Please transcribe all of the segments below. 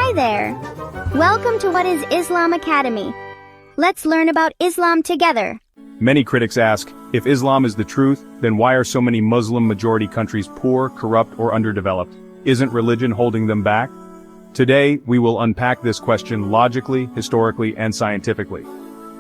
Hi there! Welcome to What is Islam Academy. Let's learn about Islam together. Many critics ask, if Islam is the truth, then why are so many Muslim-majority countries poor, corrupt, or underdeveloped? Isn't religion holding them back? Today, we will unpack this question logically, historically, and scientifically.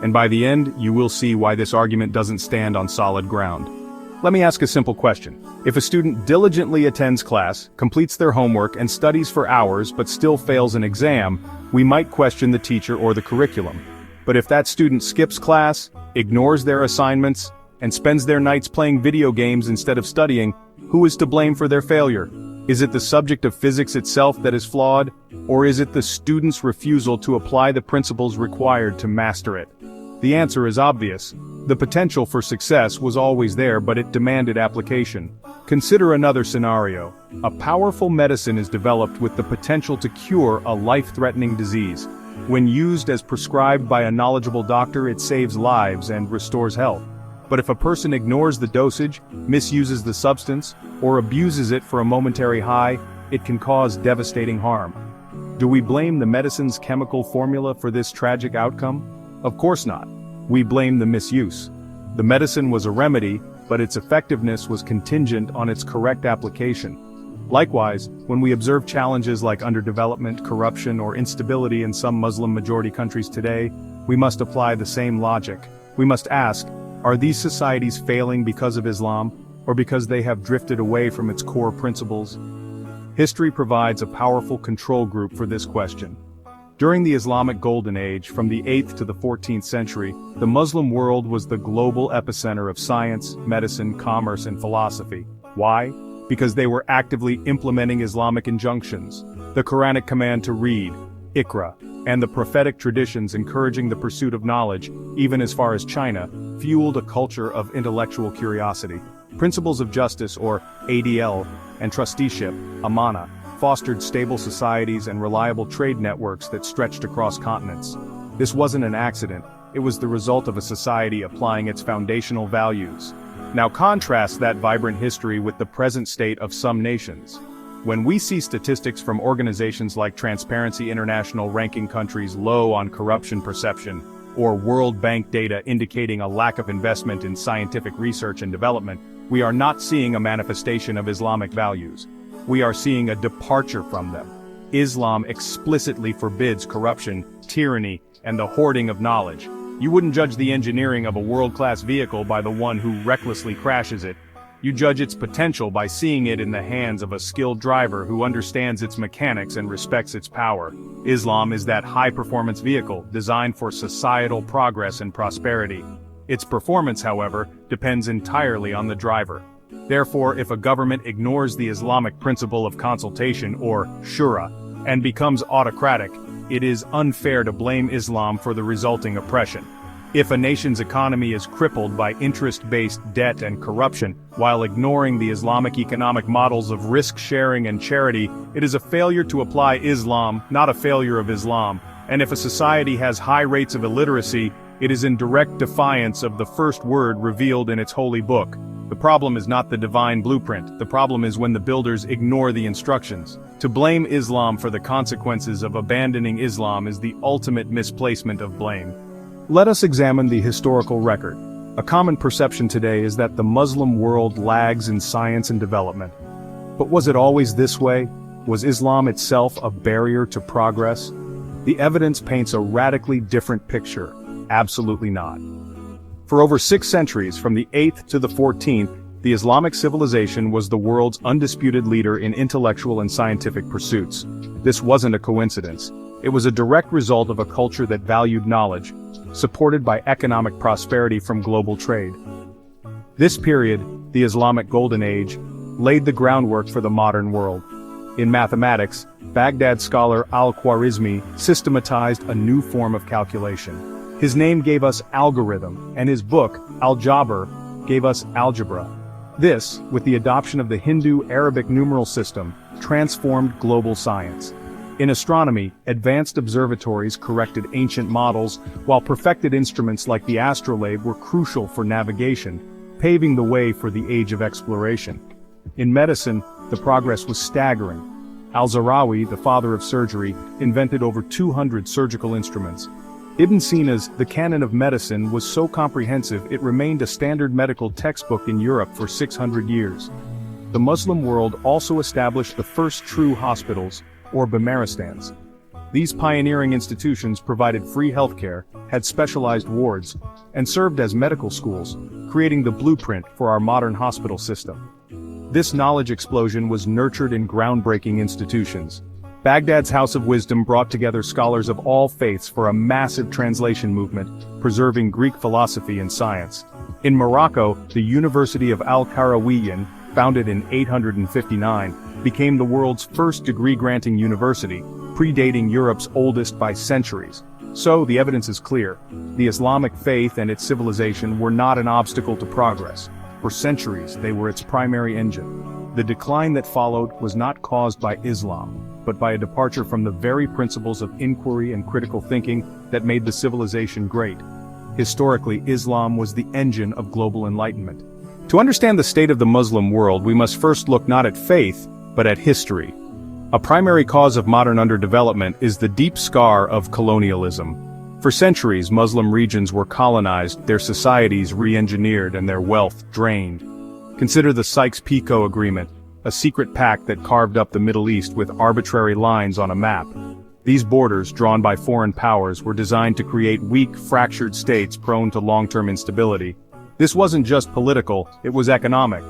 And by the end, you will see why this argument doesn't stand on solid ground. Let me ask a simple question. If a student diligently attends class, completes their homework, and studies for hours but still fails an exam, we might question the teacher or the curriculum. But if that student skips class, ignores their assignments, and spends their nights playing video games instead of studying, who is to blame for their failure? Is it the subject of physics itself that is flawed, or is it the student's refusal to apply the principles required to master it? The answer is obvious. The potential for success was always there, but it demanded application. Consider another scenario. A powerful medicine is developed with the potential to cure a life-threatening disease. When used as prescribed by a knowledgeable doctor, it saves lives and restores health. But if a person ignores the dosage, misuses the substance, or abuses it for a momentary high, it can cause devastating harm. Do we blame the medicine's chemical formula for this tragic outcome? Of course not. We blame the misuse. The medicine was a remedy, but its effectiveness was contingent on its correct application. Likewise, when we observe challenges like underdevelopment, corruption, or instability in some Muslim-majority countries today, we must apply the same logic. We must ask, are these societies failing because of Islam, or because they have drifted away from its core principles? History provides a powerful control group for this question. During the Islamic Golden Age, from the 8th to the 14th century, the Muslim world was the global epicenter of science, medicine, commerce, and philosophy. Why? Because they were actively implementing Islamic injunctions, the Quranic command to read, Iqra, and the prophetic traditions encouraging the pursuit of knowledge, even as far as China, fueled a culture of intellectual curiosity. Principles of justice, or ADL, and trusteeship, Amana, fostered stable societies and reliable trade networks that stretched across continents. This wasn't an accident, it was the result of a society applying its foundational values. Now contrast that vibrant history with the present state of some nations. When we see statistics from organizations like Transparency International ranking countries low on corruption perception, or World Bank data indicating a lack of investment in scientific research and development, we are not seeing a manifestation of Islamic values. We are seeing a departure from them. Islam explicitly forbids corruption, tyranny, and the hoarding of knowledge. You wouldn't judge the engineering of a world-class vehicle by the one who recklessly crashes it. You judge its potential by seeing it in the hands of a skilled driver who understands its mechanics and respects its power. Islam is that high-performance vehicle designed for societal progress and prosperity. Its performance, however, depends entirely on the driver. Therefore, if a government ignores the Islamic principle of consultation, or shura, and becomes autocratic, it is unfair to blame Islam for the resulting oppression. If a nation's economy is crippled by interest-based debt and corruption, while ignoring the Islamic economic models of risk-sharing and charity, it is a failure to apply Islam, not a failure of Islam. And if a society has high rates of illiteracy, it is in direct defiance of the first word revealed in its holy book. The problem is not the divine blueprint, the problem is when the builders ignore the instructions. To blame Islam for the consequences of abandoning Islam is the ultimate misplacement of blame. Let us examine the historical record. A common perception today is that the Muslim world lags in science and development. But was it always this way? Was Islam itself a barrier to progress? The evidence paints a radically different picture. Absolutely not. For over 6 centuries, from the 8th to the 14th, the Islamic civilization was the world's undisputed leader in intellectual and scientific pursuits. This wasn't a coincidence. It was a direct result of a culture that valued knowledge, supported by economic prosperity from global trade. This period, the Islamic Golden Age, laid the groundwork for the modern world. In mathematics, Baghdad scholar al-Khwarizmi systematized a new form of calculation. His name gave us algorithm, and his book, Al-Jabr, gave us algebra. This, with the adoption of the Hindu-Arabic numeral system, transformed global science. In astronomy, advanced observatories corrected ancient models, while perfected instruments like the astrolabe were crucial for navigation, paving the way for the age of exploration. In medicine, the progress was staggering. Al-Zahrawi, the father of surgery, invented over 200 surgical instruments. Ibn Sina's The Canon of Medicine was so comprehensive it remained a standard medical textbook in Europe for 600 years. The Muslim world also established the first true hospitals, or Bimaristans. These pioneering institutions provided free healthcare, had specialized wards, and served as medical schools, creating the blueprint for our modern hospital system. This knowledge explosion was nurtured in groundbreaking institutions. Baghdad's House of Wisdom brought together scholars of all faiths for a massive translation movement, preserving Greek philosophy and science. In Morocco, the University of Al-Qarawiyyin, founded in 859, became the world's first degree-granting university, predating Europe's oldest by centuries. So, the evidence is clear. The Islamic faith and its civilization were not an obstacle to progress. For centuries, they were its primary engine. The decline that followed was not caused by Islam, but by a departure from the very principles of inquiry and critical thinking that made the civilization great. Historically, Islam was the engine of global enlightenment. To understand the state of the Muslim world, we must first look not at faith, but at history. A primary cause of modern underdevelopment is the deep scar of colonialism. For centuries, Muslim regions were colonized, their societies re-engineered, and their wealth drained. Consider the Sykes-Picot Agreement, a secret pact that carved up the Middle East with arbitrary lines on a map. These borders, drawn by foreign powers, were designed to create weak, fractured states prone to long-term instability. This wasn't just political, it was economic.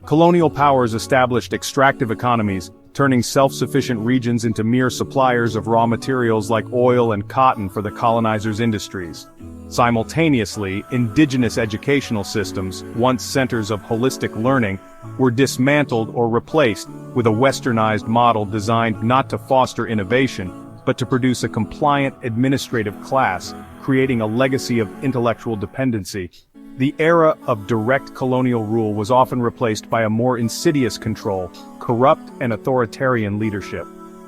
Colonial powers established extractive economies, turning self-sufficient regions into mere suppliers of raw materials like oil and cotton for the colonizers' industries. Simultaneously, indigenous educational systems, once centers of holistic learning, were dismantled or replaced with a westernized model designed not to foster innovation, but to produce a compliant administrative class, creating a legacy of intellectual dependency. The era of direct colonial rule was often replaced by a more insidious control, corrupt and authoritarian leadership.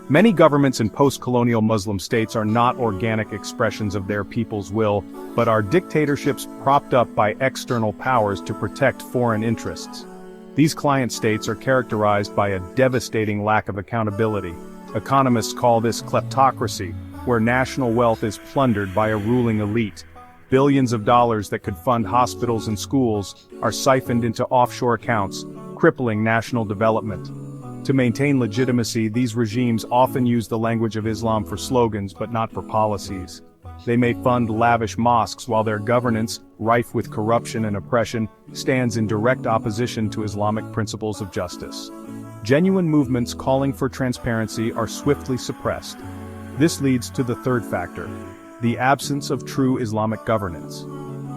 Many governments in post-colonial Muslim states are not organic expressions of their people's will, but are dictatorships propped up by external powers to protect foreign interests. These client states are characterized by a devastating lack of accountability. Economists call this kleptocracy, where national wealth is plundered by a ruling elite. Billions of dollars that could fund hospitals and schools are siphoned into offshore accounts, crippling national development. To maintain legitimacy, these regimes often use the language of Islam for slogans but not for policies. They may fund lavish mosques while their governance, rife with corruption and oppression, stands in direct opposition to Islamic principles of justice. Genuine movements calling for transparency are swiftly suppressed. This leads to the third factor: the absence of true Islamic governance.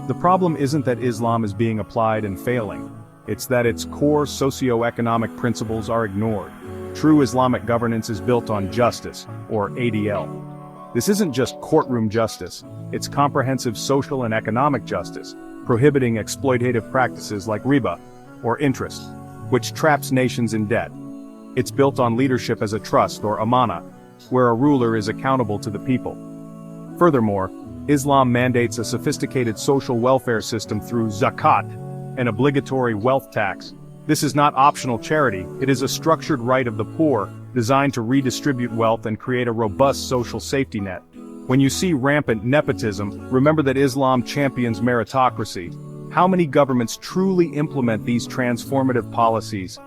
The problem isn't that Islam is being applied and failing. It's that its core socio-economic principles are ignored. True Islamic governance is built on justice, or ADL. This isn't just courtroom justice, it's comprehensive social and economic justice, prohibiting exploitative practices like riba, or interest, which traps nations in debt. It's built on leadership as a trust, or amana, where a ruler is accountable to the people. Furthermore, Islam mandates a sophisticated social welfare system through zakat, an obligatory wealth tax. This is not optional charity, it is a structured right of the poor, designed to redistribute wealth and create a robust social safety net. When you see rampant nepotism, remember that Islam champions meritocracy. How many governments truly implement these transformative policies?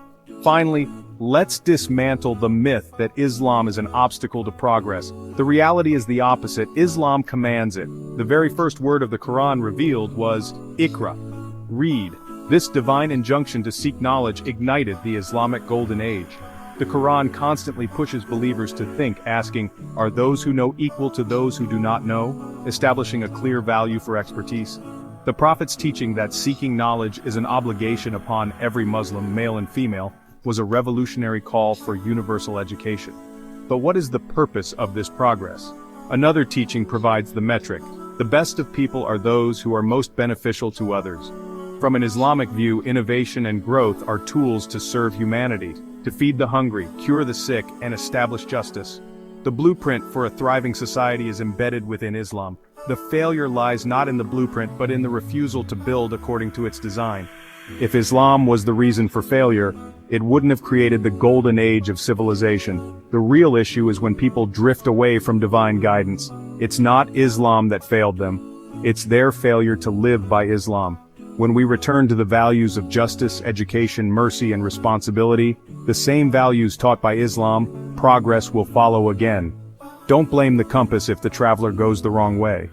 Finally, let's dismantle the myth that Islam is an obstacle to progress. The reality is the opposite. Islam commands it. The very first word of the Quran revealed was Iqra, read. This divine injunction to seek knowledge ignited the Islamic Golden Age. The Quran constantly pushes believers to think, asking, are those who know equal to those who do not know? Establishing a clear value for expertise. The Prophet's teaching that seeking knowledge is an obligation upon every Muslim, male and female, was a revolutionary call for universal education. But what is the purpose of this progress? Another teaching provides the metric. The best of people are those who are most beneficial to others. From an Islamic view, innovation and growth are tools to serve humanity, to feed the hungry, cure the sick, and establish justice. The blueprint for a thriving society is embedded within Islam. The failure lies not in the blueprint but in the refusal to build according to its design. If Islam was the reason for failure, it wouldn't have created the golden age of civilization. The real issue is when people drift away from divine guidance. It's not Islam that failed them. It's their failure to live by Islam. When we return to the values of justice, education, mercy, and responsibility, the same values taught by Islam, progress will follow again. Don't blame the compass if the traveler goes the wrong way.